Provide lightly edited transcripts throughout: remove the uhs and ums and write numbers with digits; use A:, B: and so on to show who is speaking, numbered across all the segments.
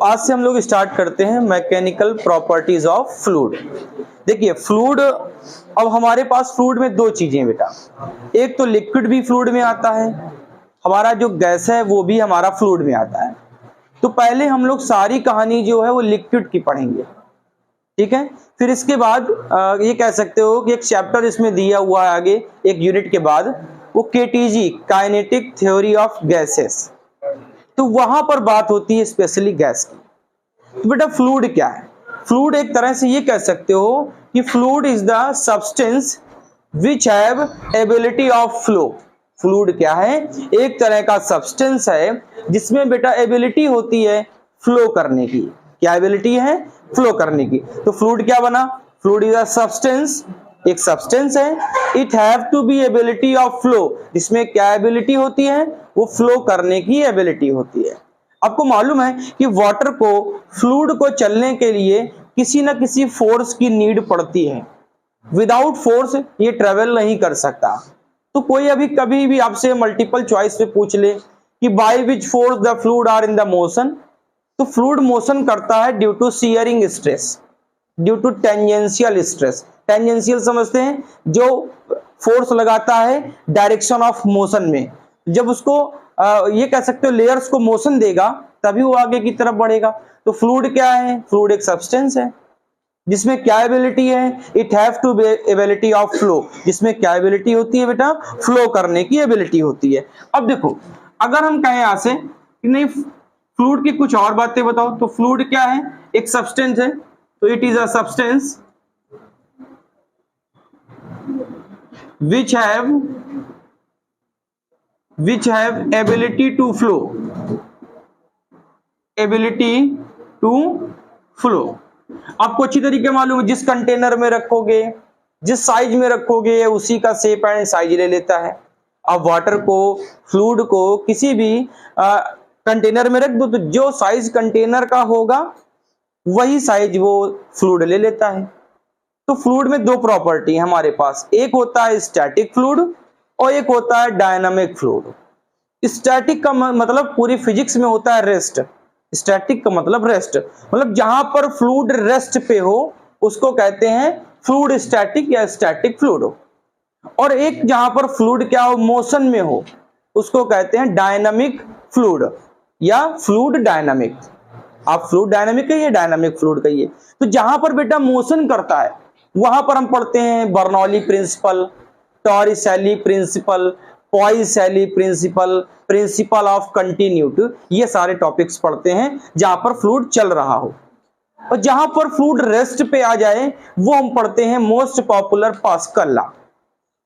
A: आज से हम लोग स्टार्ट करते हैं मैकेनिकल प्रॉपर्टीज ऑफ फ्लूइड। देखिए फ्लूइड, अब हमारे पास फ्लूइड में दो चीजें बेटा, एक तो लिक्विड भी फ्लूइड में आता है, हमारा जो गैस है वो भी हमारा फ्लूइड में आता है। तो पहले हम लोग सारी कहानी जो है वो लिक्विड की पढ़ेंगे, ठीक है। फिर इसके बाद ये कह सकते हो कि एक चैप्टर इसमें दिया हुआ है आगे, एक यूनिट के बाद, वो KTG kinetic theory of gases, तो वहां पर बात होती है स्पेशली गैस की। तो बेटा फ्लूइड क्या है? फ्लूइड एक तरह से ये कह सकते हो कि fluid is the substance which have ability of flow. Fluid क्या है? एक तरह का सब्सटेंस है जिसमें बेटा एबिलिटी होती है फ्लो करने की। क्या एबिलिटी है? फ्लो करने की। तो फ्लूइड क्या बना? फ्लूइड इज अ सब्सटेंस, एक सब्सटेंस है, it have to be ability of flow, जिसमें क्या एबिलिटी होती है? वो फ्लो करने की एबिलिटी होती है। आपको मालूम है कि वाटर को, फ्लूइड को चलने के लिए किसी ना किसी फोर्स की नीड पड़ती है। विदाउट फोर्स ये ट्रेवल नहीं कर सकता। तो कोई अभी कभी भी आपसे मल्टीपल चॉइस पे पूछ ले कि by which force the fluid are in the motion, तो फ्लूइड मोशन करता है due to shearing stress, due to tangential stress. Tangential समझते हैं, जो फोर्स लगाता है डायरेक्शन ऑफ मोशन में, जब उसको ये कह सकते हो लेयर्स को मोशन देगा तभी वो आगे की तरफ बढ़ेगा। तो फ्लूइड क्या है? फ्लूइड एक सब्सटेंस है जिसमें क्या एबिलिटी है? It have to be ability of flow, जिसमें क्या एबिलिटी होती है बेटा? फ्लो करने की एबिलिटी होती है। अब देखो, अगर हम कहें यहां से कि नहीं फ्लूइड की कुछ और बातें बताओ, तो फ्लूइड क्या है? एक सब्सटेंस है, तो it is a substance which have ability to flow, ability to flow। आपको अच्छी तरीके मालूम है, जिस कंटेनर में रखोगे, जिस साइज में रखोगे, उसी का शेप एंड साइज ले लेता है। अब वाटर को, फ्लूइड को किसी भी कंटेनर में रख दो, तो जो साइज कंटेनर का होगा वही साइज वो फ्लूइड ले लेता है। तो फ्लूइड में दो प्रॉपर्टी है हमारे पास, एक होता है स्टैटिक फ्लूइड और एक होता है डायनामिक फ्लूइड। स्टैटिक का मतलब पूरी फिजिक्स में होता है रेस्ट। स्टैटिक का मतलब रेस्ट, मतलब जहां पर फ्लूइड रेस्ट पे हो उसको कहते हैं फ्लूइड स्टैटिक या स्टैटिक फ्लूइड। और एक जहां पर फ्लूइड क्या हो? मोशन में हो, उसको कहते हैं डायनामिक फ्लूइड या फ्लूइड डायनामिक। आप फ्लूइड डायनामिक कहिए, डायनामिक फ्लूइड कहिए। तो जहां पर बेटा मोशन करता है वहां पर हम पढ़ते हैं Bernoulli principle, Torricelli principle, Poiseuille principle, principle of continuity, ये सारे टॉपिक्स पढ़ते हैं जहां पर फ्लूइड चल रहा हो। और जहां पर फ्लूइड रेस्ट पे आ जाए वो हम पढ़ते हैं most popular pascal law,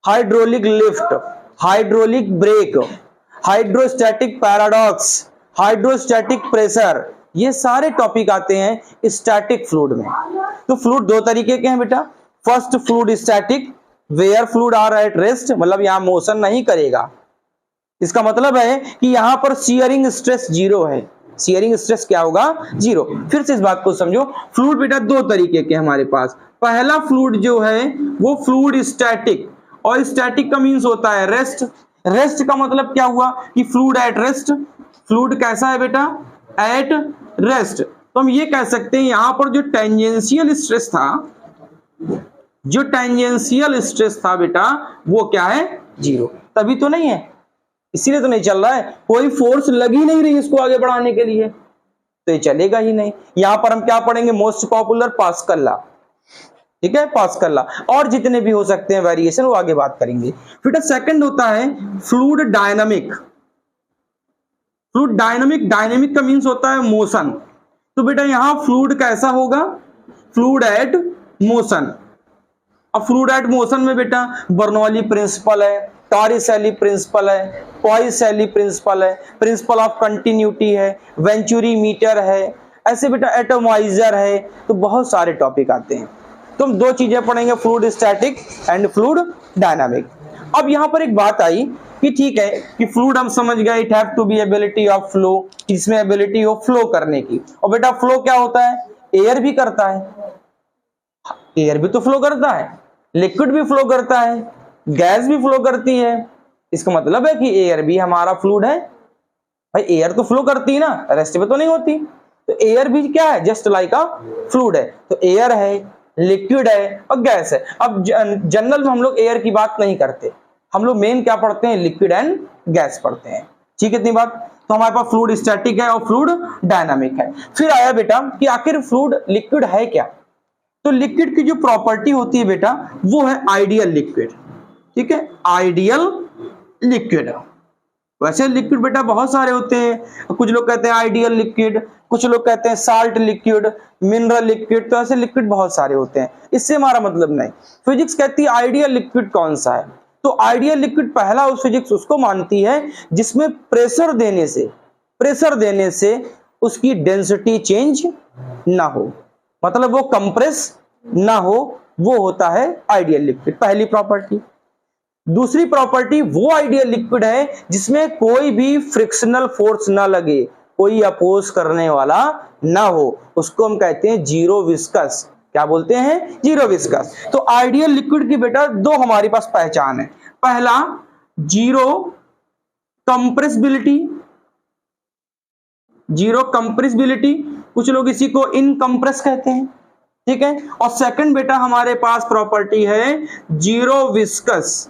A: hydraulic lift, hydraulic brake, hydrostatic paradox, hydrostatic pressure, ये सारे टॉपिक आते हैं स्टैटिक फ्लूइड में। तो फ्लूइड दो तरीके के हैं बेटा। First fluid static, where fluid are at rest, मतलब यहां मोशन नहीं करेगा। इसका मतलब है कि यहां पर शियरिंग स्ट्रेस जीरो है। शियरिंग स्ट्रेस क्या होगा? जीरो। फिर से इस बात को समझो, फ्लूइड बेटा दो तरीके के हमारे पास। पहला फ्लूइड जो है वो फ्लूइड स्टैटिक, और स्टैटिक का मीन्स होता है रेस्ट। रेस्ट का मतलब क्या हुआ कि फ्लूइड एट रेस्ट। फ्लूइड कैसा है बेटा? At rest. तो हम ये कह सकते हैं यहां पर जो टेंजेंशियल स्ट्रेस था, जो टेंजेंशियल स्ट्रेस था बेटा, वो क्या है? जीरो। तभी तो नहीं है, इसीलिए तो नहीं चल रहा है, कोई फोर्स लगी नहीं रही इसको आगे बढ़ाने के लिए, तो ये चलेगा ही नहीं। यहां पर हम क्या पढ़ेंगे? मोस्ट पॉपुलर पास्कल लॉ, ठीक है, पास्कल लॉ, और जितने भी हो सकते हैं वेरिएशन वो आगे बात करेंगे। फिर सेकंड होता है fluid dynamic. Fluid dynamic, dynamic का मीन्स होता है मोशन। तो बेटा यहां फ्लूइड कैसा होगा? Fluid at motion. अब फ्लूइड एट मोशन में बेटा बर्नौली प्रिंसिपल है, टॉरिसेली प्रिंसिपल है, पॉइसेली प्रिंसिपल है, प्रिंसिपल ऑफ कंटिन्यूटी है, वेंचुरी मीटर है, ऐसे बेटा एटोमाइजर है। तो बहुत सारे टॉपिक आते हैं। तो हम दो चीजें पढ़ेंगे, fluid static and fluid dynamic. अब यहां पर एक बात आई कि ठीक है कि फ्लूइड हम समझ गए, it have to be ability of flow, इसमें एबिलिटी हो फ्लो करने की। और बेटा फ्लो क्या होता है? एयर भी करता है, एयर भी तो फ्लो करता है, लिक्विड भी फ्लो करता है, गैस भी फ्लो करती है। इसका मतलब है कि एयर भी हमारा फ्लूइड है। भाई एयर तो फ्लो करती है ना, रेस्ट पे तो नहीं होती। तो एयर भी क्या है, जस्ट लाइक अ फ्लूइड है। तो एयर है, लिक्विड है और गैस है। अब जनरल में हम लोग एयर की बात नहीं करते, हम लोग मेन क्या पढ़ते हैं, लिक्विड एंड गैस पढ़ते हैं। ठीक है, इतनी बात। तो हमारे पास फ्लूइड स्टैटिक है और फ्लूइड डायनामिक है। फिर आया बेटा कि आखिर फ्लूइड लिक्विड है क्या। तो लिक्विड की जो प्रॉपर्टी होती है बेटा वो है आइडियल लिक्विड। ठीक है, आइडियल लिक्विड। वैसे लिक्विड बेटा बहुत सारे होते हैं, कुछ लोग कहते हैं आइडियल लिक्विड, कुछ लोग कहते हैं साल्ट लिक्विड, मिनरल लिक्विड। तो ऐसे लिक्विड बहुत सारे होते हैं, इससे हमारा मतलब नहीं। फिजिक्स कहती है आइडियल लिक्विड कौन सा है। तो आइडियल लिक्विड पहला उस फिजिक्स उसको मानती है जिसमें प्रेशर देने से उसकी डेंसिटी चेंज ना हो, मतलब वो कंप्रेस ना हो, वो होता है आइडियल लिक्विड, पहली प्रॉपर्टी। दूसरी प्रॉपर्टी, वो आइडियल लिक्विड है जिसमें कोई भी फ्रिक्शनल फोर्स ना लगे, कोई अपोज करने वाला ना हो, उसको हम कहते हैं जीरो विस्कस। क्या बोलते हैं, जीरो विस्कस। तो आइडियल लिक्विड की बेटा दो हमारे पास पहचान है। पहला, जीरो कंप्रेसिबिलिटी, जीरो कंप्रेसिबिलिटी, कुछ लोग इसी को इनकंप्रेस कहते हैं। ठीक है, और सेकंड बेटा हमारे पास प्रॉपर्टी है जीरो विस्कस।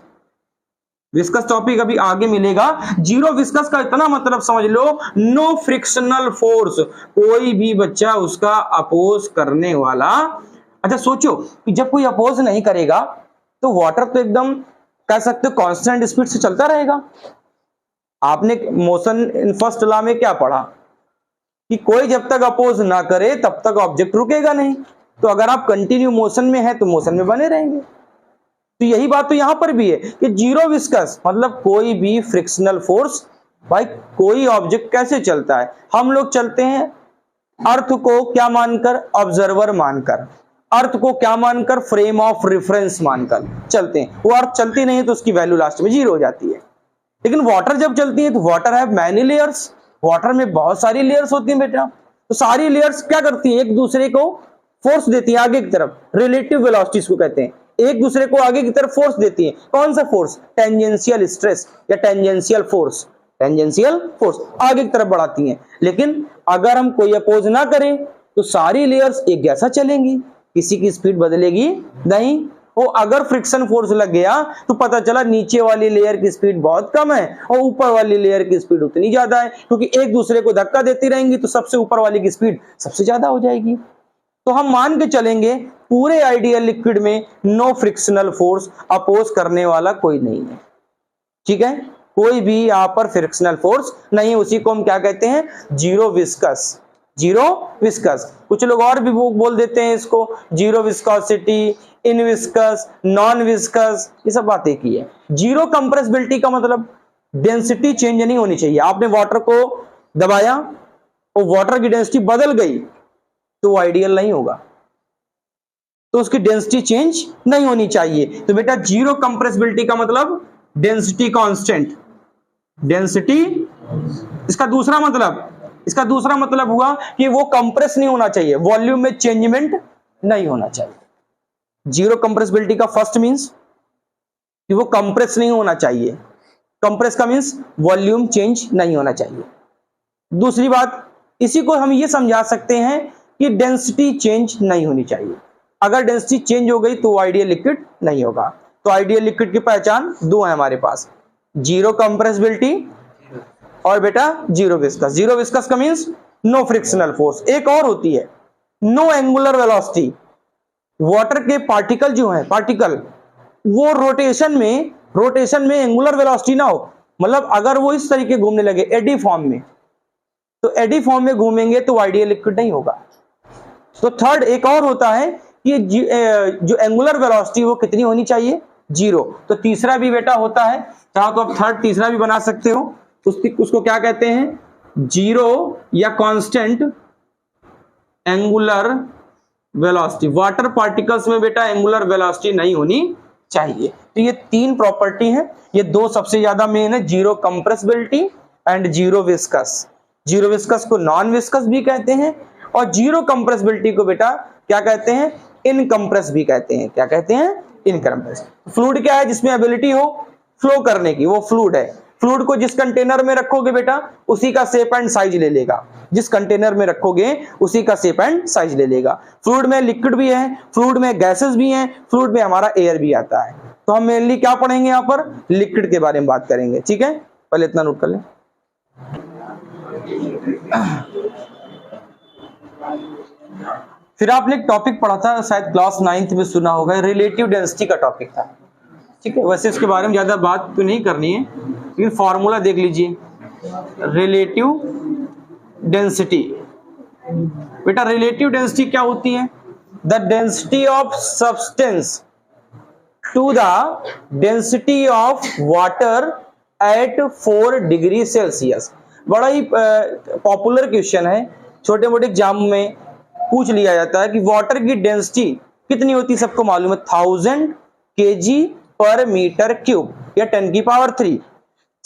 A: विस्कस टॉपिक अभी आगे मिलेगा। जीरो विस्कस का इतना मतलब समझ लो, नो फ्रिक्शनल फोर्स, कोई भी बच्चा उसका अपोज करने वाला। अच्छा सोचो कि जब कोई अपोज नहीं करेगा तो वाटर तो एकदम कह सकते हो कांस्टेंट स्पीड से चलता रहेगा। आपने मोशन इन फर्स्ट लॉ में क्या पढ़ा कि कोई जब तक अपोज ना करे तब तक ऑब्जेक्ट रुकेगा नहीं। तो अगर आप कंटिन्यू मोशन में है तो मोशन में बने रहेंगे। तो यही बात तो यहां पर भी है कि जीरो विस्कस मतलब कोई भी फ्रिक्शनल फोर्स। भाई कोई ऑब्जेक्ट कैसे चलता है, हम लोग चलते हैं अर्थ को क्या मानकर, ऑब्जर्वर मानकर, अर्थ को क्या मानकर, फ्रेम ऑफ रेफरेंस मानकर चलते हैं। वो अर्थ चलती नहीं तो उसकी वैल्यू लास्ट में जीरो हो जाती है। लेकिन वाटर जब चलती है तो वाटर है मैनी लेयर्स, वाटर में बहुत सारी लेयर्स होती हैं बेटा। तो सारी लेयर्स क्या करती हैं, एक दूसरे को फोर्स देती है आगे की तरफ, रिलेटिव वेलोसिटी इसको कहते हैं, एक दूसरे को आगे की तरफ फोर्स देती है। कौन सा फोर्स, टेंजेंशियल स्ट्रेस या टेंजेंशियल फोर्स, टेंजेंशियल फोर्स आगे की तरफ बढ़ाती हैं। लेकिन अगर हम कोई अपोज ना करें तो सारी लेयर्स एक जैसा चलेंगी, किसी की स्पीड बदलेगी नहीं। वो अगर फ्रिक्शन फोर्स लग गया तो पता चला नीचे वाली लेयर की स्पीड बहुत कम है और ऊपर वाली लेयर की स्पीड उतनी ज्यादा है, क्योंकि एक दूसरे को धक्का देती रहेंगी तो सबसे ऊपर वाली की स्पीड सबसे ज्यादा हो जाएगी। तो हम मान के चलेंगे पूरे आइडियल लिक्विड में नो फ्रिक्शनल फोर्स, अपोज करने वाला कोई नहीं है। ठीक है, कोई भी यहां पर फ्रिक्शनल फोर्स नहीं, उसी को हम क्या कहते हैं, जीरो विस्कस। जीरो विस्कस, कुछ लोग और भी बोल देते हैं इसको जीरो विस्कोसिटी, इनविस्कस, नॉन विस्कस, ये सब बातें की है। जीरो कंप्रेसिबिलिटी का मतलब डेंसिटी चेंज नहीं होनी चाहिए। आपने वाटर को दबाया और वाटर की डेंसिटी बदल गई तो वो आइडियल नहीं होगा, तो उसकी डेंसिटी चेंज नहीं होनी चाहिए। तो बेटा जीरो कंप्रेसिबिलिटी का मतलब डेंसिटी कांस्टेंट, डेंसिटी। इसका दूसरा मतलब हुआ कि वो कंप्रेस नहीं होना चाहिए, वॉल्यूम में चेंजमेंट नहीं होना चाहिए। जीरो कंप्रेसिबिलिटी का फर्स्ट मींस कि वो कंप्रेस नहीं होना चाहिए, कंप्रेस का मींस वॉल्यूम चेंज नहीं होना चाहिए। दूसरी बात, इसी को हम ये समझा सकते हैं कि डेंसिटी चेंज नहीं होनी चाहिए। अगर डेंसिटी चेंज हो गई तो आइडियल लिक्विड नहीं होगा। तो आइडियल लिक्विड की पहचान दो है हमारे पास, जीरो कंप्रेसिबिलिटी और बेटा जीरो विस्कस। जीरो विस्कस का मींस नो फ्रिक्शनल फोर्स। एक और होती है नो एंगुलर वेलोसिटी। वाटर के पार्टिकल जो है, पार्टिकल वो रोटेशन में एंगुलर वेलोसिटी ना हो, मतलब अगर वो इस तरीके घूमने लगे एडी फॉर्म में, तो एडी फॉर्म में घूमेंगे तो आइडियल लिक्विड नहीं होगा। तो थर्ड एक और होता है कि जो एंगुलर वेलोसिटी वो कितनी होनी चाहिए, जीरो। तो तीसरा भी बेटा होता है, चाहो तो आप थर्ड तीसरा भी बना सकते हो, उसको क्या कहते हैं, जीरो या constant angular velocity. Water particles में बेटा एंगुलर वेलोसिटी नहीं होनी चाहिए। तो ये तीन प्रॉपर्टी है, ये दो सबसे ज्यादा मेन है, zero compressibility and zero viscous. Zero viscous को नॉन विस्कस भी कहते हैं और जीरो कंप्रेसिबिलिटी को बेटा क्या कहते हैं, इनकंप्रेस भी कहते हैं। क्या कहते हैं, इनकंप्रेस। फ्लूइड क्या है, जिसमें एबिलिटी हो फ्लो करने की, वो फ्लूइड है। फ्लूइड को जिस कंटेनर में रखोगे बेटा उसी का शेप एंड साइज ले लेगा, जिस कंटेनर में रखोगे उसी का शेप एंड साइज ले लेगा। फ्लूइड में लिक्विड भी है, फ्लूइड में गैसेस भी हैं, फ्लूइड में हमारा एयर भी आता है। तो हम मेनली क्या पढ़ेंगे यहाँ पर, लिक्विड के बारे में बात करेंगे। ठीक है, पहले इतना नोट कर लें। फिर आपने एक टॉपिक पढ़ा था, शायद क्लास 9th में सुना होगा, रिलेटिव डेंसिटी का टॉपिक था। ठीक है, वैसे इसके बारे में ज्यादा बात तो नहीं करनी है, लेकिन फॉर्मूला देख लीजिए। रिलेटिव डेंसिटी, बेटा रिलेटिव डेंसिटी क्या होती है? The density of substance to the density of water at 4 degree Celsius. बड़ा ही पॉपुलर क्वेश्चन है, छोटे मोटे एग्जाम में पूछ लिया जाता है कि वाटर की डेंसिटी कितनी होती है, सबको मालूम है 1000 kg पर मीटर क्यूब या 10 की पावर 3।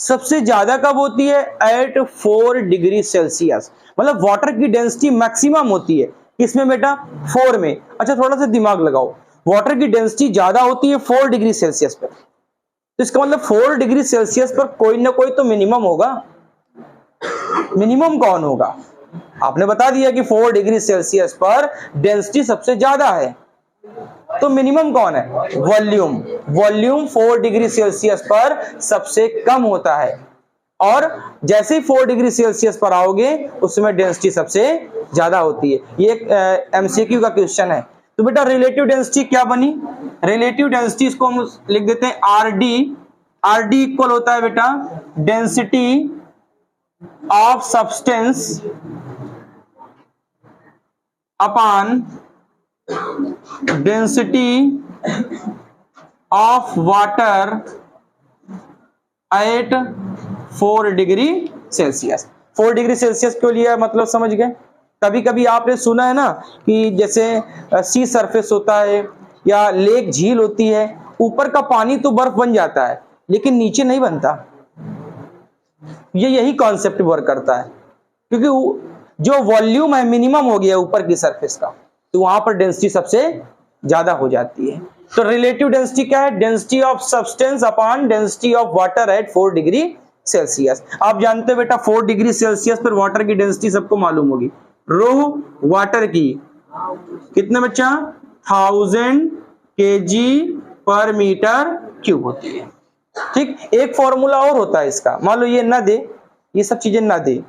A: सबसे ज्यादा कब होती है? At 4 degree Celsius. मतलब वाटर की डेंसिटी मैक्सिमम होती है किसमें बेटा? 4 में। अच्छा थोड़ा सा दिमाग लगाओ, वाटर की डेंसिटी ज्यादा होती है 4 डिग्री सेल्सियस पर, तो इसका मतलब 4 डिग्री सेल्सियस पर कोई ना कोई तो मिनिमम होगा। मिनिमम कौन होगा? आपने बता दिया कि 4 डिग्री सेल्सियस पर डेंसिटी सबसे ज्यादा है, तो मिनिमम कौन है? वॉल्यूम। वॉल्यूम 4 डिग्री सेल्सियस पर सबसे कम होता है, और जैसे ही 4 डिग्री सेल्सियस पर आओगे उसमें डेंसिटी सबसे ज्यादा होती है। ये एक एमसीक्यू का क्वेश्चन है। तो बेटा रिलेटिव डेंसिटी क्या बनी? रिलेटिव डेंसिटी इसको हम लिख देते हैं आरडी। आरडी इक्वल होता है बेटा density of substance upon density of water at 4 degree Celsius. 4 degree Celsius के लिए मतलब समझ गए? कभी कभी आपने सुना है ना कि जैसे सी सरफेस होता है या लेक झील होती है, ऊपर का पानी तो बर्फ बन जाता है लेकिन नीचे नहीं बनता। ये यही कॉन्सेप्ट वर्क करता है, क्योंकि जो वॉल्यूम है मिनिमम हो गया ऊपर की सरफेस का, तो वहां पर डेंसिटी सबसे ज्यादा हो जाती है। तो रिलेटिव डेंसिटी क्या है? Density of substance upon density of water at 4 degree Celsius. आप जानते हैं बेटा 4 डिग्री सेल्सियस पर वाटर की डेंसिटी सबको मालूम होगी। रो वाटर की कितने बच्चा? 1000 kg पर मीटर क्यूब होती है। ठीक, एक फॉर्मूला और होता है इसका। मान लो ये ना दे, ये सब चीजें ना दे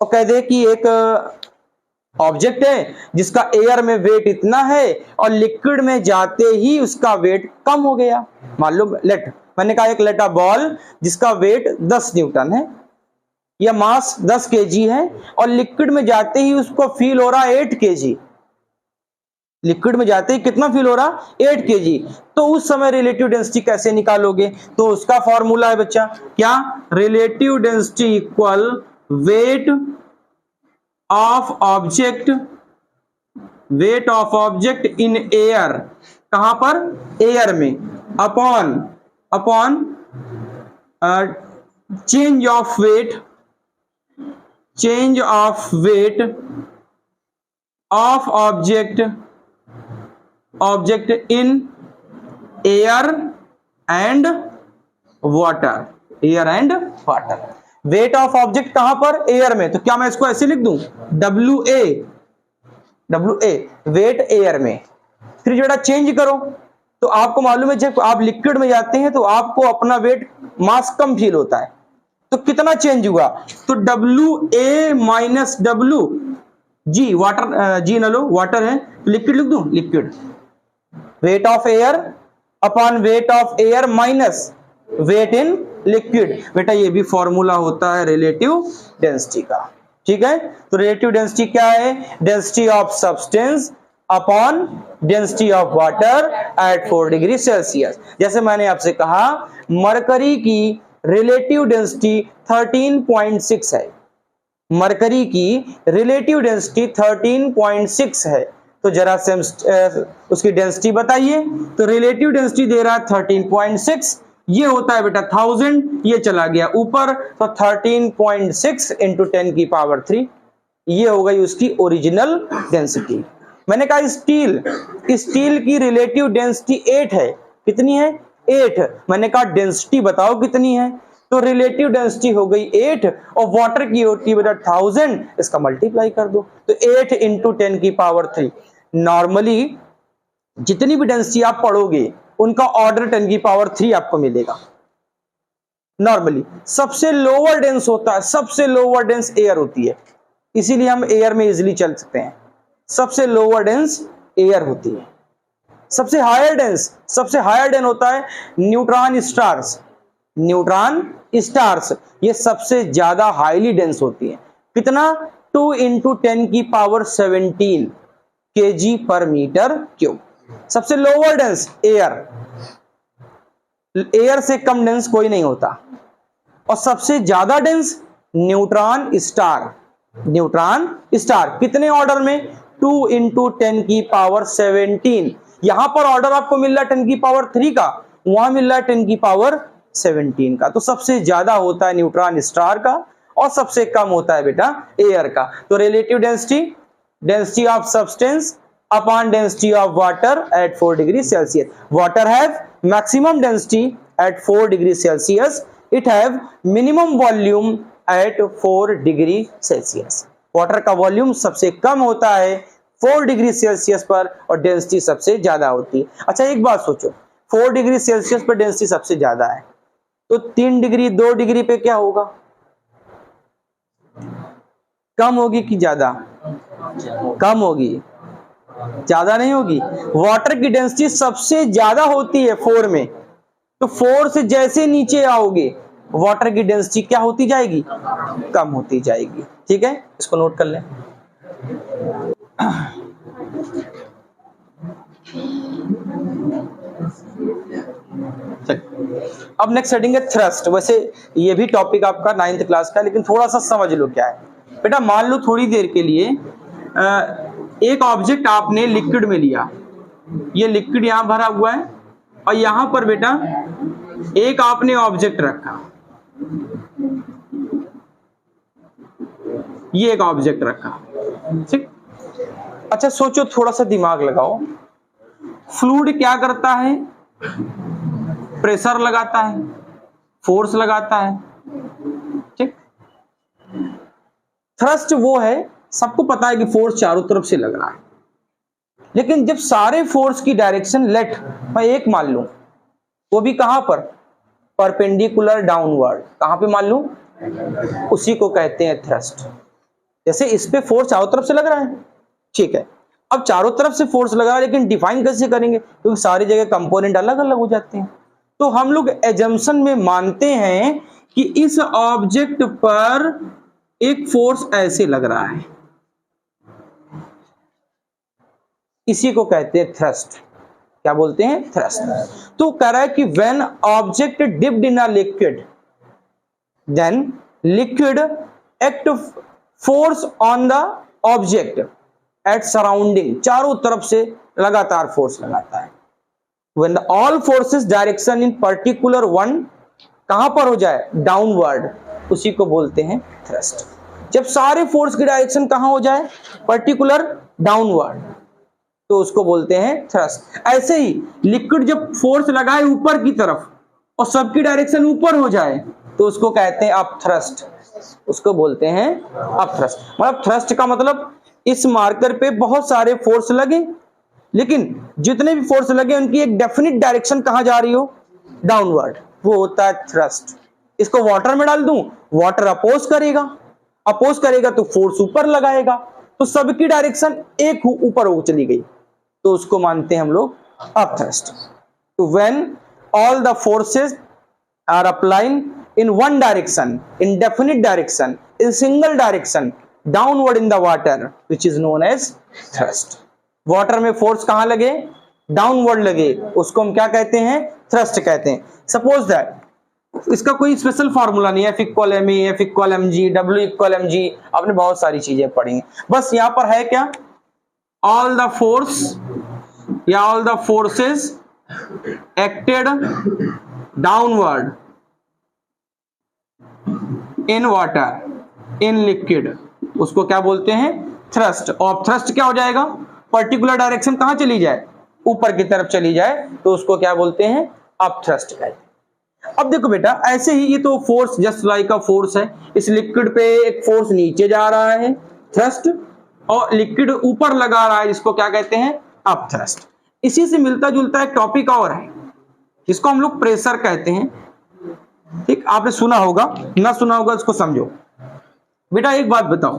A: और कह दे कि एक ऑब्जेक्ट है जिसका एयर में वेट इतना है और लिक्विड में जाते ही उसका वेट कम हो गया। मान लो मैंने कहा एक लेटा बॉल जिसका वेट 10 न्यूटन है या मास 10 kg है और लिक्विड में जाते ही उसको फील हो रहा है 8 kg। लिक्विड में जाते ही कितना फील हो रहा? 8 kg। तो उस समय रिलेटिव डेंसिटी कैसे निकालोगे? तो उसका फॉर्मूला है बच्चा क्या? Relative density equal weight of object, weight of object in air, कहां पर? एयर में, upon change of weight of object in air and water. Air and water, weight of object कहां पर? एयर में। तो क्या मैं इसको ऐसे लिख दूं? WA वेट एयर में। फिर जो चेंज करो तो आपको मालूम है जब आप लिक्विड में जाते हैं तो आपको अपना वेट मास कम फील होता है, तो कितना चेंज हुआ? तो WA माइनस WG, वाटर जी न लो, वाटर है लिक्विड लिख दूं, liquid. Weight of air upon weight of air minus weight in liquid. बेटा ये भी फॉर्मूला होता है रिलेटिव डेंसिटी का। ठीक है, तो रिलेटिव डेंसिटी क्या है? Density of substance upon density of water at 4 degree Celsius. जैसे मैंने आपसे कहा मरकरी की रिलेटिव डेंसिटी 13.6 है। मरकरी की रिलेटिव डेंसिटी 13.6 है। तो जरा से उसकी डेंसिटी बताइए। तो रिलेटिव डेंसिटी दे रहा है 13.6, ये होता है बेटा 1000, ये चला गया ऊपर, तो 13.6 इंटू 10 की पावर 3, ये हो गई उसकी ओरिजिनल डेंसिटी। मैंने कहा स्टील की रिलेटिव डेंसिटी 8 है। कितनी है? 8। मैंने कहा डेंसिटी बताओ कितनी है? तो रिलेटिव डेंसिटी हो गई 8 और वाटर की होती है 1000, इसका मल्टीप्लाई कर दो तो 8 इंटू 10 की पावर 3। नॉर्मली जितनी भी डेंसिटी आप पढ़ोगे उनका ऑर्डर 10 की पावर 3 आपको मिलेगा। नॉर्मली सबसे लोअर डेंस होता है, सबसे लोअर डेंस एयर होती है, इसीलिए हम एयर में इजीली चल सकते हैं। सबसे लोअर डेंस एयर होती है। सबसे हायर डेंस होता है न्यूट्रॉन स्टार्स। न्यूट्रॉन स्टार्स ये सबसे ज्यादा हाईली डेंस होती है। कितना? 2 इंटू 10 की पावर 17 kg पर मीटर क्यूब। सबसे लोअर डेंस एयर, एयर से कम डेंस कोई नहीं होता। और सबसे ज्यादा dense neutron star. Neutron star कितने ऑर्डर में? 2 इंटू 10 की पावर 17। यहां पर ऑर्डर आपको मिल रहा है 10 की पावर 3 का, वहां मिल रहा है 10 की पावर 17 का। तो सबसे ज्यादा होता है न्यूट्रॉन स्टार का और सबसे कम होता है बेटा एयर का। तो relative density, density of substance upon density of water at 4 degree Celsius. Water have maximum density at 4 degree Celsius, it have minimum volume at 4 degree Celsius. Water का वॉल्यूम सबसे कम होता है 4 डिग्री सेल्सियस पर और density सबसे ज्यादा होती है। अच्छा एक बात सोचो, 4 डिग्री सेल्सियस पर डेंसिटी सबसे ज्यादा है तो 3 डिग्री 2 डिग्री पे क्या होगा? कम होगी कि ज्यादा? कम होगी, ज्यादा नहीं होगी। वाटर की डेंसिटी सबसे ज्यादा होती है 4 में, तो 4 से जैसे नीचे आओगे वाटर की डेंसिटी क्या होती जाएगी? कम होती जाएगी। ठीक है, इसको नोट कर लें। अब नेक्स्ट हेडिंग है थ्रस्ट। वैसे ये भी टॉपिक आपका 9th क्लास का, लेकिन थोड़ा सा समझ लो क्या है बेटा। मान लो थोड़ी देर के लिए एक ऑब्जेक्ट आपने लिक्विड में लिया, ये लिक्विड यहां भरा हुआ है और यहां पर बेटा एक आपने ऑब्जेक्ट रखा, ये एक ऑब्जेक्ट रखा। ठीक, अच्छा सोचो, थोड़ा सा दिमाग लगाओ। फ्लूइड क्या करता है? प्रेशर लगाता है, फोर्स लगाता है। ठीक, थ्रस्ट वो है, सबको पता है कि फोर्स चारों तरफ से लग रहा है, लेकिन जब सारे फोर्स की डायरेक्शन लेट मैं एक मान लूं, वो भी कहां पर? Perpendicular downward. कहां पे मान लूं? उसी को कहते हैं थ्रस्ट। जैसे इस पे फोर्स चारों तरफ से लग रहा है, ठीक है। अब चारों तरफ से फोर्स लगा, लेकिन डिफाइन कैसे करेंगे? क्योंकि सारी जगह कंपोनेंट अलग अलग हो जाते हैं। तो हम लोग एजम्पशन में मानते हैं कि इस ऑब्जेक्ट पर एक फोर्स ऐसे लग रहा है, इसी को कहते हैं थ्रस्ट। क्या बोलते हैं? थ्रस्ट। तो कह रहा है कि when object dipped in a liquid, then liquid act force on the object at surrounding. चारों तरफ से लगातार फोर्स लगाता है। When all forces direction in particular one कहां पर हो जाए? डाउनवर्ड, उसी को बोलते हैं थ्रस्ट। जब सारे फोर्स की डायरेक्शन कहां हो जाए? पर्टिकुलर डाउनवर्ड, तो उसको बोलते हैं थ्रस्ट। ऐसे ही लिक्विड जब फोर्स लगाए ऊपर की तरफ और सबकी डायरेक्शन ऊपर हो जाए तो उसको कहते हैं अपथ्रस्ट, उसको बोलते हैं अपथ्रस्ट। मतलब थ्रस्ट का मतलब इस मार्कर पे बहुत सारे फोर्स लगे, लेकिन जितने भी फोर्स लगे उनकी एक डेफिनिट डायरेक्शन कहां जा रही हो? डाउनवर्ड, वो होता है थ्रस्ट। इसको वाटर में डाल दूं, वाटर अपोज करेगा, अपोज करेगा तो फोर्स ऊपर लगाएगा, तो सबकी डायरेक्शन एक ऊपर हो चली गई, तो उसको मानते हैं हम लोग अपथ्रस्ट। तो when all the forces are applied in one direction, in definite direction, in single direction, downward in the water, which is known as thrust. Water में फोर्स कहां लगे? डाउनवर्ड लगे, उसको हम क्या कहते हैं? थ्रस्ट कहते हैं। सपोज दैट, इसका कोई स्पेशल फार्मूला नहीं है, F equal M A, F equal M G, W equal M G, आपने बहुत सारी चीजें पढ़ी हैं। बस यहां पर है क्या? ऑल द फोर्स या all the forces acted downward in water in liquid, उसको क्या बोलते हैं? थ्रस्ट। और थ्रस्ट क्या हो जाएगा? पर्टिकुलर डायरेक्शन कहां चली जाए? ऊपर की तरफ चली जाए, तो उसको क्या बोलते हैं? अपथ्रस्ट कहते हैं। अब देखो बेटा, ऐसे ही ये तो force just like a force है, इस लिक्विड पे एक फोर्स नीचे जा रहा है थ्रस्ट, और लिक्विड ऊपर लगा रहा है जिसको क्या कहते हैं, अप थ्रस्ट। इसी से मिलता जुलता एक टॉपिक और है जिसको हम लोग प्रेशर कहते हैं। ठीक, आपने सुना होगा, ना सुना होगा इसको समझो। बेटा एक बात बताओ,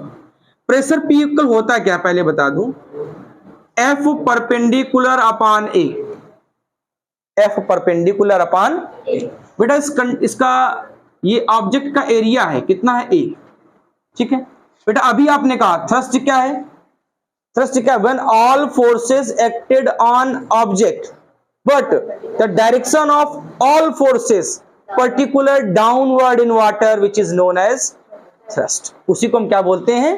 A: प्रेशर P इक्वल होता है क्या, पहले बता दूं, F perpendicular upon A, F perpendicular upon A। बेटा इसका ये ऑब्जेक्ट का एरिया है, कितना है, A। ठीक है बेटा, अभी आपने कहा थ्रस्ट क्या है, थ्रस्ट क्या है, when all forces acted on object but the direction of all forces particular downward in water which is known as thrust. उसी को हम क्या बोलते हैं,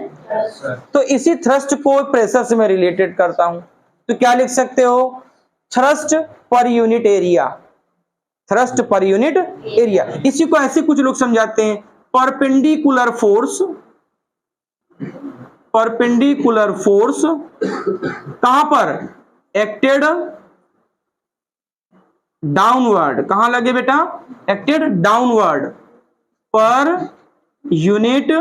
A: तो इसी थ्रस्ट को प्रेशर से मैं रिलेटेड करता हूं, तो क्या लिख सकते हो, थ्रस्ट पर यूनिट एरिया, थ्रस्ट पर यूनिट एरिया। इसी को ऐसे कुछ लोग समझाते हैं, परपेंडिकुलर फोर्स, परपेंडिकुलर फोर्स कहां पर, एक्टेड डाउनवर्ड, कहां लगे बेटा, acted downward per unit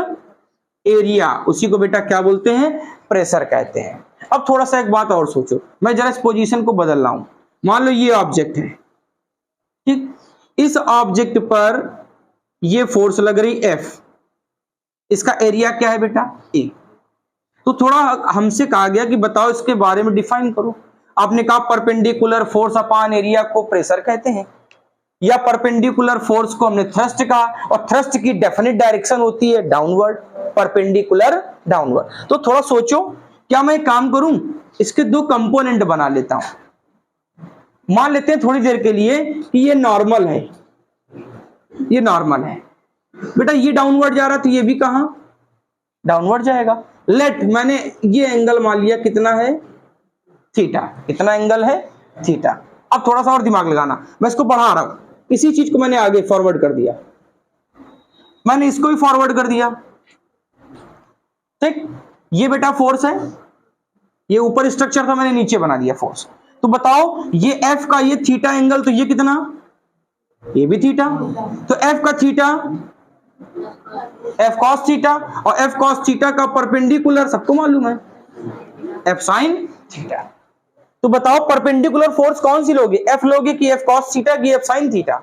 A: area, उसी को बेटा क्या बोलते हैं, प्रेशर कहते हैं। अब थोड़ा सा एक बात और सोचो, मैं जरा इस पोजीशन को बदल रहा हूं, मान लो ये ऑब्जेक्ट है, ठीक, इस ऑब्जेक्ट पर ये फोर्स लग रही F, इसका एरिया क्या है बेटा, A। तो थोड़ा हमसे कहा गया कि बताओ इसके बारे में डिफाइन करो। आपने कहा परपेंडिकुलर फोर्स अपान एरिया को प्रेशर कहते हैं, या परपेंडिकुलर फोर्स को हमने थ्रस्ट कहा, और थ्रस्ट की डेफिनेट डायरेक्शन होती है डाउनवर्ड, परपेंडिकुलर डाउनवर्ड। तो थोड़ा सोचो, क्या मैं एक काम करूं, इसके दो कंपोनेंट बना लेता हूं। मान लेते हैं थोड़ी देर के लिए कि ये नॉर्मल है, ये नॉर्मल है बेटा, ये डाउनवर्ड जा रहा तो ये भी कहां, डाउनवर्ड जाएगा। लेट मैंने ये एंगल मान लिया, कितना है, थीटा, कितना एंगल है, थीटा। अब थोड़ा सा और दिमाग लगाना, मैं इसको बढ़ा रहा हूं, इसी चीज को मैंने आगे फॉरवर्ड कर दिया, मैंने इसको भी फॉरवर्ड कर दिया, ठीक, ये बेटा फोर्स है, ये ऊपर स्ट्रक्चर था, मैंने नीचे बना दिया फोर्स। तो बताओ ये F का ये थीटा एंगल, तो ये कितना, ये भी थीटा, तो F का थीटा F cos थीटा, और F cos थीटा का परपेंडिकुलर सबको मालूम है F sin थीटा। तो बताओ परपेंडिकुलर फोर्स कौन सी लोगे, F लोगे कि F cos थीटा की F sin theta,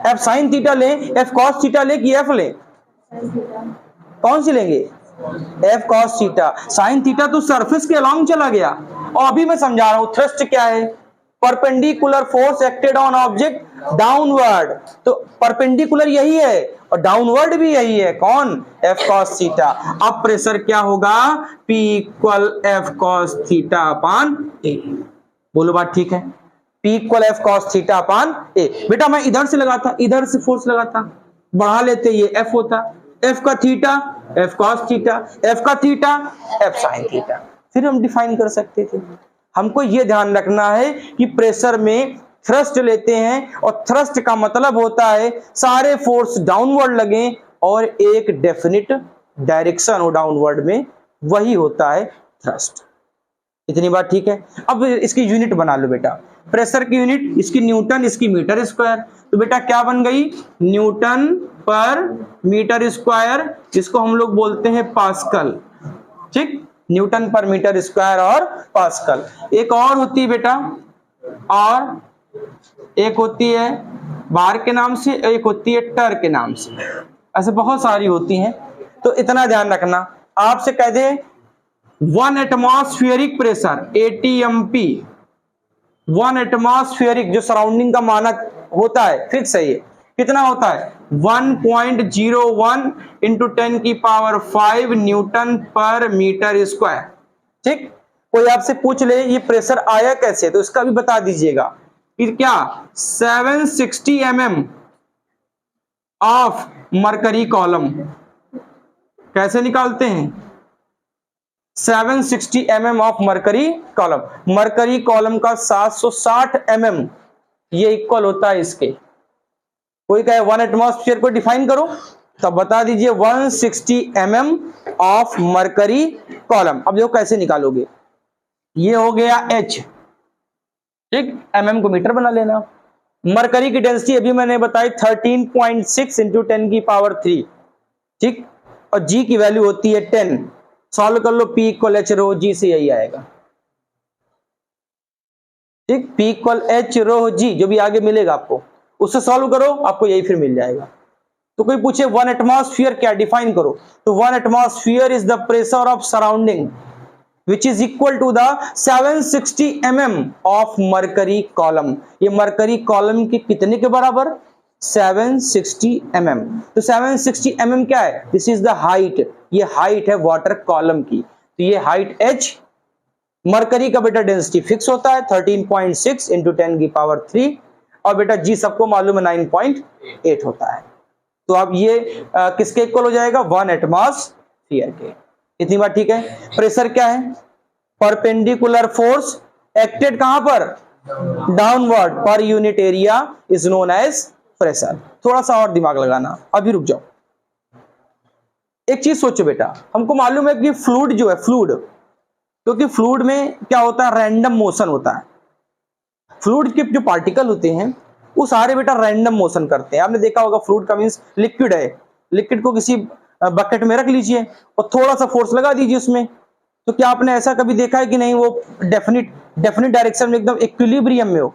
A: F sin theta ले, F cos थीटा ले कि F ले, कौन सी लेंगे, F cos theta. sin theta तो सरफेस के अलोंग चला गया, और अभी मैं समझा रहा हूं थ्रस्ट क्या है, perpendicular force acted on object downward, तो परपेंडिकुलर यही है और डाउनवर्ड भी यही है, कौन, F cos थीटा। अब प्रेशर क्या होगा, P equal F cos theta upon A। बोलो बात ठीक है, P equal F cos theta upon A। बेटा मैं इधर से लगाता, इधर से फोर्स लगाता, बढ़ा लेते, ये F होता, F का theta F cos theta, F का थीटा F sin थीटा, फिर हम डिफाइन कर सकते थे। हमको ये ध्यान रखना है कि प्रेशर में थ्रस्ट लेते हैं, और थ्रस्ट का मतलब होता है सारे फोर्स डाउनवर्ड लगे और एक डेफिनिट डायरेक्शन हो डाउनवर्ड में, वही होता है थ्रस्ट। इतनी बात ठीक है। अब इसकी यूनिट बना लो बेटा, प्रेशर की यूनिट, इसकी न्यूटन, इसकी मीटर स्क्वायर। तो बेटा क्या बन गई, न्यूटन पर मीटर स्क्वायर, जिसको हम लोग बोलते हैं पास्कल, ठीक, न्यूटन पर मीटर स्क्वायर और पास्कल। एक और होती है बेटा, और एक होती है बार के नाम से, एक होती है टर के नाम से, ऐसे बहुत सारी होती हैं। तो इतना ध्यान रखना, आपसे कह दे 1 एटमॉस्फेरिक प्रेशर ATMP, 1 एटमॉस्फेरिक जो सराउंडिंग का मानक होता है, फिक्स है ये, कितना होता है 1.01 इंटू 10 की पावर 5 न्यूटन पर मीटर स्क्वायर। ठीक, कोई आपसे पूछ ले ये प्रेशर आया कैसे, तो इसका भी बता दीजिएगा कि क्या 760 mm ऑफ मरकरी कॉलम, कैसे निकालते हैं, 760 mm of mercury column, mercury column का 760 mm ये इक्वल होता है इसके। कोई कहे 1 एटमॉस्फेयर को डिफाइन करो, तब बता दीजिए 160 mm ऑफ मरकरी कॉलम। अब देखो कैसे निकालोगे, ये हो गया H, ठीक, mm को मीटर बना लेना, मरकरी की डेंसिटी अभी मैंने बताई 13.6 इंटू 10⁻3, ठीक, और जी की वैल्यू होती है 10। सॉल्व कर लो, P इक्वल एच रो जी से यही आएगा, ठीक, P इक्वल एच रो जी, जो भी आगे मिलेगा आपको उससे सॉल्व करो, आपको यही फिर मिल जाएगा। तो कोई पूछे 1 एटमॉस्फेयर क्या, डिफाइन करो, तो 1 atmosphere is the pressure of surrounding which is equal to the 760 mm of mercury column। ये मरकरी कॉलम के कितने के बराबर, 760 mm। तो 760 mm क्या है, दिस इज द हाइट, ये हाइट है वाटर कॉलम की, तो ये हाइट h, मरकरी का बेटा डेंसिटी फिक्स होता है 13.6 इंटू 10⁻3, और बेटा जी सबको मालूम है 9.8 होता है। तो अब ये किसके इक्वल हो जाएगा, 1 एटमॉस्फेयर के। इतनी बात ठीक है। प्रेशर क्या है, परपेंडिकुलर फोर्स एक्टेड कहां पर, downward, per unit area is known as pressure. थोड़ा सा और दिमाग लगाना, अभी रुक जाओ। एक चीज सोचो बेटा, हमको मालूम है कि फ्लूइड जो है, फ्लूइड, क्योंकि फ्लूइड में क्या होता है, रैंडम मोशन होता है। फ्लूइड के जो पार्टिकल होते हैं वो सारे बेटा रैंडम मोशन करते हैं। आपने देखा होगा फ्लूइड का मींस लिक्विड है, लिक्विड को किसी बकेट में रख लीजिए और थोड़ा सा फोर्स लगा दीजिए उसमें, तो क्या आपने ऐसा कभी देखा है कि नहीं वो डेफिनिट डायरेक्शन में एकदम इक्विलिब्रियम में हो,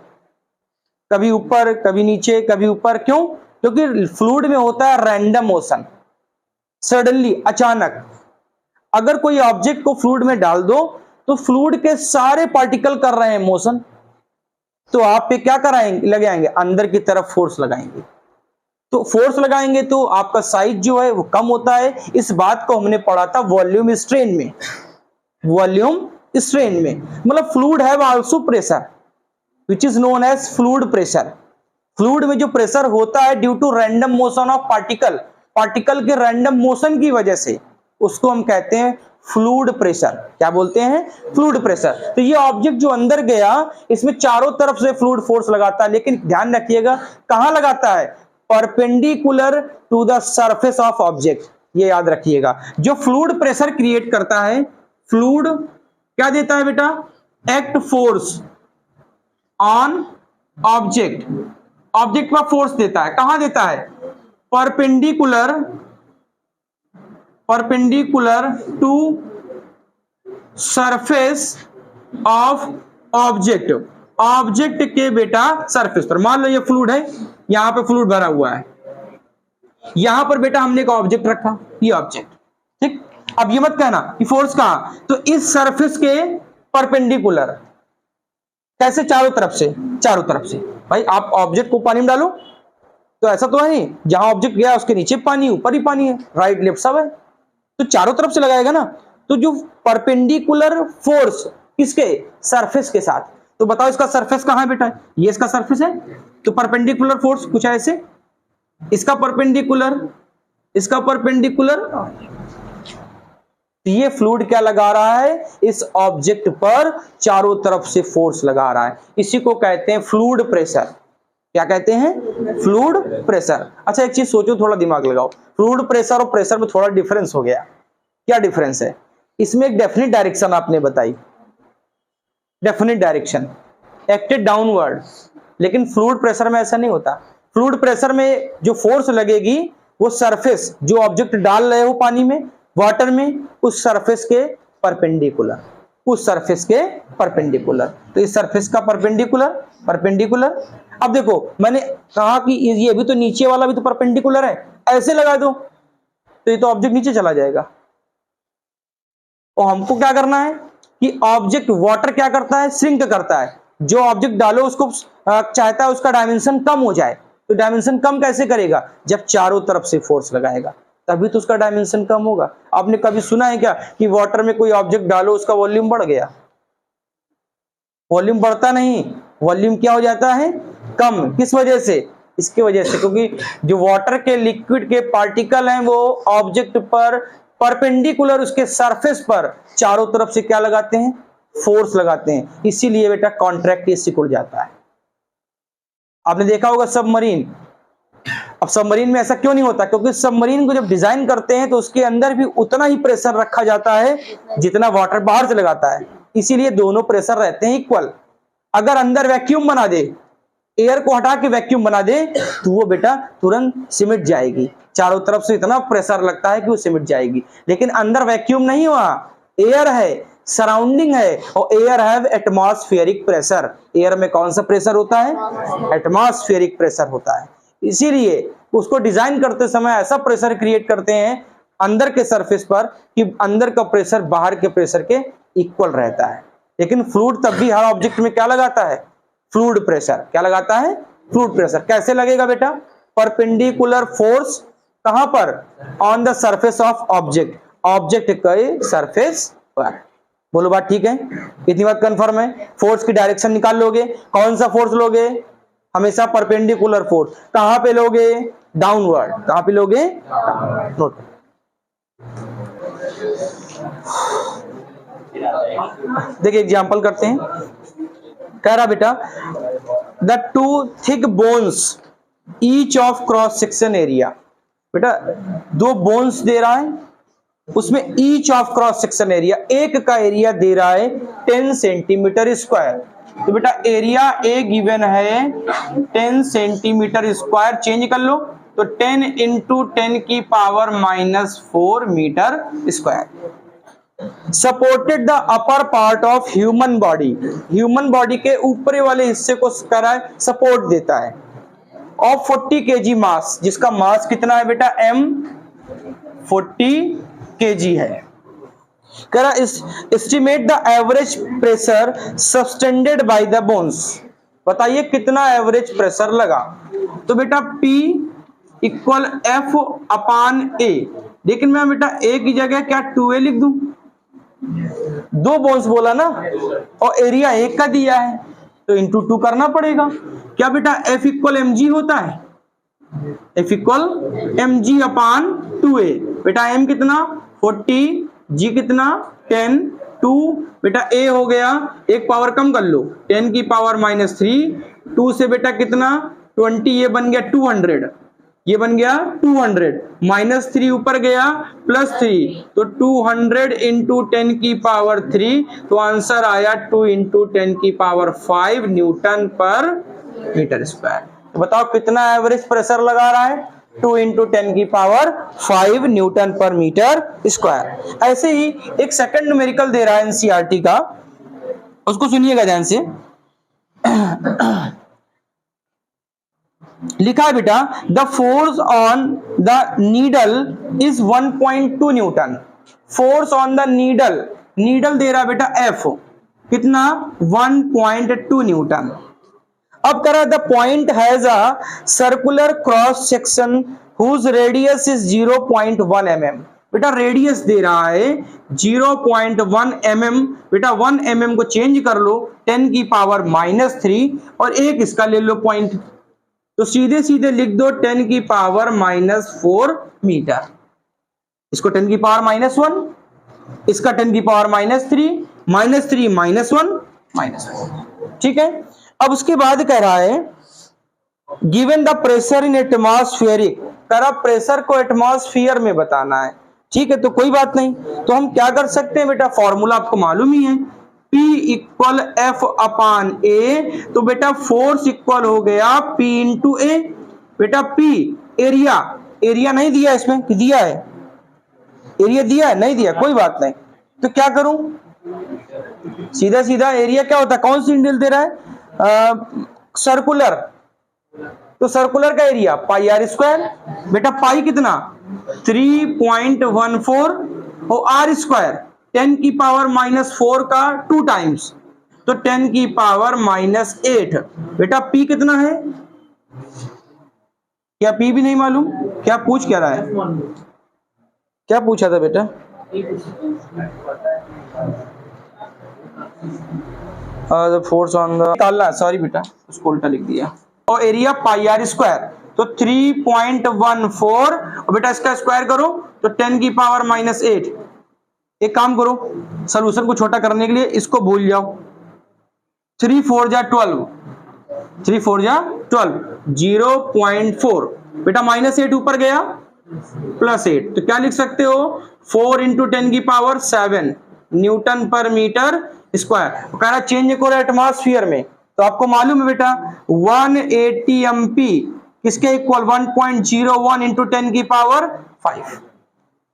A: कभी ऊपर कभी नीचे कभी ऊपर, क्यों, क्योंकि फ्लूइड में होता है रैंडम मोशन, सडनली, अचानक। अगर कोई ऑब्जेक्ट को फ्लूइड में डाल दो तो फ्लूइड के सारे पार्टिकल कर रहे हैं मोशन, तो आप पे क्या कराएंगे, लगाएंगे अंदर की तरफ फोर्स लगाएंगे, तो फोर्स लगाएंगे तो आपका साइज जो है वो कम होता है। इस बात को हमने पढ़ा था वॉल्यूम स्ट्रेन में, वॉल्यूम स्ट्रेन में, मतलब fluid have also pressure which is known as fluid pressure. Fluid में जो प्रेशर होता है due to random motion of particle, particle के रैंडम मोशन की वजह से, उसको हम कहते हैं फ्लूइड प्रेशर। क्या बोलते हैं, फ्लूइड प्रेशर। तो ये ऑब्जेक्ट जो अंदर गया इसमें चारों तरफ से फ्लूइड फोर्स लगाता है, लेकिन ध्यान रखिएगा कहां लगाता है, perpendicular to the surface of object. ये याद रखिएगा, जो फ्लूइड प्रेशर क्रिएट करता है, फ्लूइड क्या देता है बेटा, act force on object, object पर फोर्स देता है, कहां देता है, perpendicular to surface of object, object के बेटा सरफेस पर। मान लो ये फ्लूइड है, यहां पे फ्लूइड भरा हुआ है, यहां पर बेटा हमने एक ऑब्जेक्ट रखा, ये ऑब्जेक्ट, ठीक। अब ये मत कहना कि फोर्स कहां, तो इस सरफेस के परपेंडिकुलर, कैसे, चारों तरफ से, चारों तरफ से। भाई आप ऑब्जेक्ट को पानी में डालो तो ऐसा तो है नहीं, जहां ऑब्जेक्ट गया उसके नीचे पानी, ऊपर ही पानी है, राइट लेफ्ट सब है, तो चारों तरफ से लगाएगा ना। तो जो परपेंडिकुलर फोर्स किसके, सरफेस के साथ, तो बताओ इसका सरफेस कहां है बेटा, ये इसका सरफेस है, तो परपेंडिकुलर फोर्स कुछ ऐसे, इसका परपेंडिकुलर, इसका परपेंडिकुलर, ये फ्लूइड क्या लगा रहा है, इस ऑब्जेक्ट पर चारों तरफ से फोर्स लगा रहा है, इसी को कहते हैं फ्लूइड प्रेशर। क्या कहते हैं, फ्लूइड प्रेशर। अच्छा एक चीज सोचो, थोड़ा दिमाग लगाओ, फ्लूइड प्रेशर और प्रेशर में थोड़ा डिफरेंस हो गया। क्या डिफरेंस है, इसमें एक डेफिनेट डायरेक्शन आपने बताई, डेफिनेट डायरेक्शन एक्टेड डाउनवर्ड, लेकिन फ्लूइड प्रेशर में ऐसा नहीं होता। फ्लूइड प्रेशर में जो फोर्स लगेगी वो सरफेस, जो ऑब्जेक्ट डाल रहे हो पानी में, वाटर में, उस सरफेस के परपेंडिकुलर, उस सरफेस के परपेंडिकुलर। तो इस सरफेस का परपेंडिकुलर, परपेंडिकुलर। अब देखो मैंने कहा कि ये भी तो नीचे वाला भी तो परपेंडिकुलर है, ऐसे लगा दो तो ये तो ऑब्जेक्ट नीचे चला जाएगा। और हमको क्या करना है कि ऑब्जेक्ट, वाटर क्या करता है, श्रिंक करता है, जो ऑब्जेक्ट डालो उसको चाहता है उसका डायमेंशन कम हो जाए, तो डायमेंशन कम कैसे करेगा, जब चारों तरफ से फोर्स लगाएगा, तभी तो उसका डायमेंशन कम होगा। आपने कभी सुना है क्या कि वाटर में कोई ऑब्जेक्ट डालो उसका वॉल्यूम बढ़ गया, वॉल्यूम बढ़ता नहीं, वॉल्यूम क्या हो जाता है, कम। किस वजह से, इसके वजह से, क्योंकि जो वाटर के लिक्विड के पार्टिकल हैं वो ऑब्जेक्ट पर परपेंडिकुलर, उसके सरफेस पर चारों तरफ से क्या लगाते हैं, फोर्स लगाते हैं, इसीलिए बेटा कॉन्ट्रैक्ट सिकुड़ जाता है। आपने देखा होगा सबमरीन, अब सबमरीन में ऐसा क्यों नहीं होता, क्योंकि सबमरीन को जब डिजाइन करते हैं तो उसके अंदर भी उतना ही प्रेशर रखा जाता है जितना वाटर बाहर से लगाता है, इसीलिए दोनों प्रेशर रहते हैं इक्वल। अगर अंदर वैक्यूम बना दे, एयर को हटा के वैक्यूम बना दे तो वो बेटा तुरंत सिमट जाएगी, चारों तरफ से इतना प्रेशर लगता है कि वो सिमट जाएगी। लेकिन अंदर वैक्यूम नहीं हुआ, एयर है, सराउंडिंग है, और air have atmospheric pressure. Air में कौन सा प्रेशर होता है? एटमॉस्फेरिक प्रेशर होता है। इसीलिए उसको डिजाइन करते समय ऐसा प्रेशर क्रिएट करते हैं अंदर के सरफेस पर कि अंदर का प्रेशर बाहर के प्रेशर के इक्वल रहता है। लेकिन फ्लूइड तब भी हर ऑब्जेक्ट में क्या लगाता है? Fluid pressure. क्या लगाता है? Fluid pressure. कैसे लगेगा बेटा? परपेंडिकुलर फोर्स कहां पर? On the surface of object, object के सरफेस पर। बोलो बात ठीक है? इतनी बात कंफर्म है? फोर्स की डायरेक्शन निकाल लोगे, कौन सा फोर्स लोगे? हमेशा परपेंडिकुलर फोर्स। कहां पे लोगे? डाउनवर्ड। कहां पे लोगे? नोट। देखिए एग्जांपल करते हैं। कह रहा बेटा the two thick bones each of cross section area. बेटा दो बोन्स दे रहा है, उसमें each of cross section area, एक का एरिया दे रहा है 10 सेंटीमीटर स्क्वायर। तो बेटा एरिया ए गिवन है 10 सेंटीमीटर स्क्वायर, चेंज कर लो तो 10 इंटू 10 की power -4 metre square. Supported the upper part of human body, human body के ऊपरी वाले हिस्से को सपोर्ट देता है, ऑफ 40 kg मास, जिसका मास कितना है बेटा? m 40 kg है। कह रहा estimate the average pressure sustained by the bones. बताइए कितना एवरेज प्रेशर लगा? तो बेटा P equal F upon A, लेकिन मैं बेटा A की जगह क्या 2A लिख दूं? दो बोन्स बोला ना, और एरिया एक का दिया है तो इंटू 2 करना पड़ेगा। क्या बेटा F इक्वल mg होता है? F इक्वल mg अपान 2A। बेटा m कितना? 40, g कितना? 10, 2 बेटा a हो गया, एक पावर कम कर लो, 10 की पावर -3, 2 से बेटा कितना? 20, ये बन गया 200, ये बन गया 200, -3 ऊपर गया +3, तो 200 इंटू 10 की पावर 3, तो आंसर आया 2 इंटू 10 की पावर 5 न्यूटन पर मीटर स्क्वायर। तो बताओ कितना एवरेज प्रेशर लगा रहा है? 2 इंटू 10 की पावर 5 न्यूटन पर मीटर स्क्वायर। ऐसे ही एक सेकंड न्यूमेरिकल दे रहा है एनसीईआरटी का, उसको सुनिएगा ध्यान से। लिखा है बेटा the force on the needle is 1.2 newton. Force on the needle, needle दे रहा है बेटा F, कितना? 1.2 न्यूटन। अब करा the point has a circular cross section whose radius is 0.1 mm। बेटा रेडियस दे रहा है 0.1 mm। बेटा 1 mm को चेंज कर लो 10 की पावर -3 और एक इसका ले लो पॉइंट, तो सीधे सीधे लिख दो 10 की पावर -4 मीटर। इसको 10 की पावर -1, इसका 10 की पावर -3, -3 -1 -4। ठीक है। अब उसके बाद कह रहा है given the pressure in atmospheric, कह रहा प्रेशर को एटमॉस्फेयर में बताना है। ठीक है, तो कोई बात नहीं, तो हम क्या कर सकते हैं बेटा? फॉर्मूला आपको मालूम ही है, P equal F upon A। तो बेटा फोर्स इक्वल हो गया P इंटू A। बेटा P एरिया, एरिया नहीं दिया इसमें कि दिया है? एरिया दिया है? नहीं दिया, कोई बात नहीं। तो क्या करूं? सीधा सीधा एरिया क्या होता है? कौन सी नीडल दे रहा है? सर्कुलर, तो सर्कुलर का एरिया पाई आर स्क्वायर। बेटा पाई कितना? 3.14 और आर स्क्वायर 10 की पावर -4 का 2 टाइम्स, तो 10 की पावर -8। बेटा P कितना है? क्या P भी नहीं मालूम? क्या पूछ क्या रहा है? क्या पूछा था बेटा? फोर्स ऑन द निकालना, सॉरी बेटा उसको उल्टा लिख दिया। और एरिया पाई आर स्क्वायर, तो 3.14 और बेटा इसका स्क्वायर करो तो 10 की पावर -8। एक काम करो, सॉल्यूशन को छोटा करने के लिए इसको भूल जाओ, 3 4 जा 12, 3 4 जा 12, 0.4। बेटा -8 ऊपर गया +8, तो क्या लिख सकते हो? 4 इंटू 10 की पावर 7 न्यूटन पर मीटर स्क्वायर। कह रहा चेंज करो एटमॉस्फेयर में, तो आपको मालूम है बेटा 180 MP किसके इक्वल 1.01 इंटू 10 की पावर 5,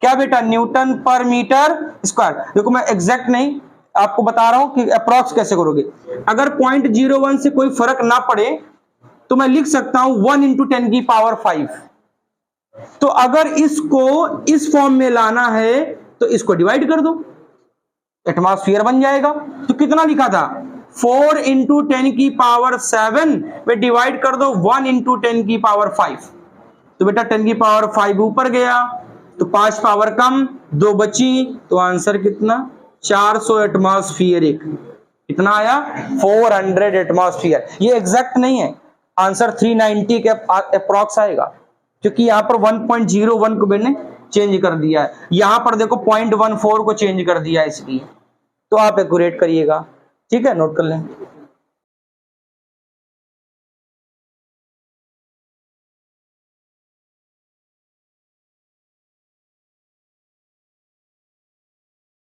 A: क्या बेटा, न्यूटन पर मीटर स्क्वायर। देखो मैं एग्जैक्ट नहीं आपको बता रहा हूं कि अप्रॉक्स कैसे करोगे। अगर 0.01 से कोई फर्क ना पड़े तो मैं लिख सकता हूं 1 इंटू 10 की पावर 5। तो अगर इसको इस फॉर्म में लाना है तो इसको डिवाइड कर दो, एटमॉस्फेयर बन जाएगा। तो कितना लिखा था 4 इंटू 10 की पावर 7 में डिवाइड कर दो 1 इंटू 10 की पावर 5। तो बेटा 10 की पावर 5 ऊपर गया तो 5 पावर कम 2 बची, तो आंसर कितना 400 एटमॉस्फेयर। कितना आया 400 एटमॉस्फेयर। ये एग्जैक्ट नहीं है, आंसर 390 के अप्रॉक्स आएगा, क्योंकि यहां पर 1.01 को मैंने चेंज कर दिया है, यहां पर देखो 0.14 को चेंज कर दिया है, इसलिए। तो आप एक्यूरेट करिएगा, ठीक है, नोट कर लें।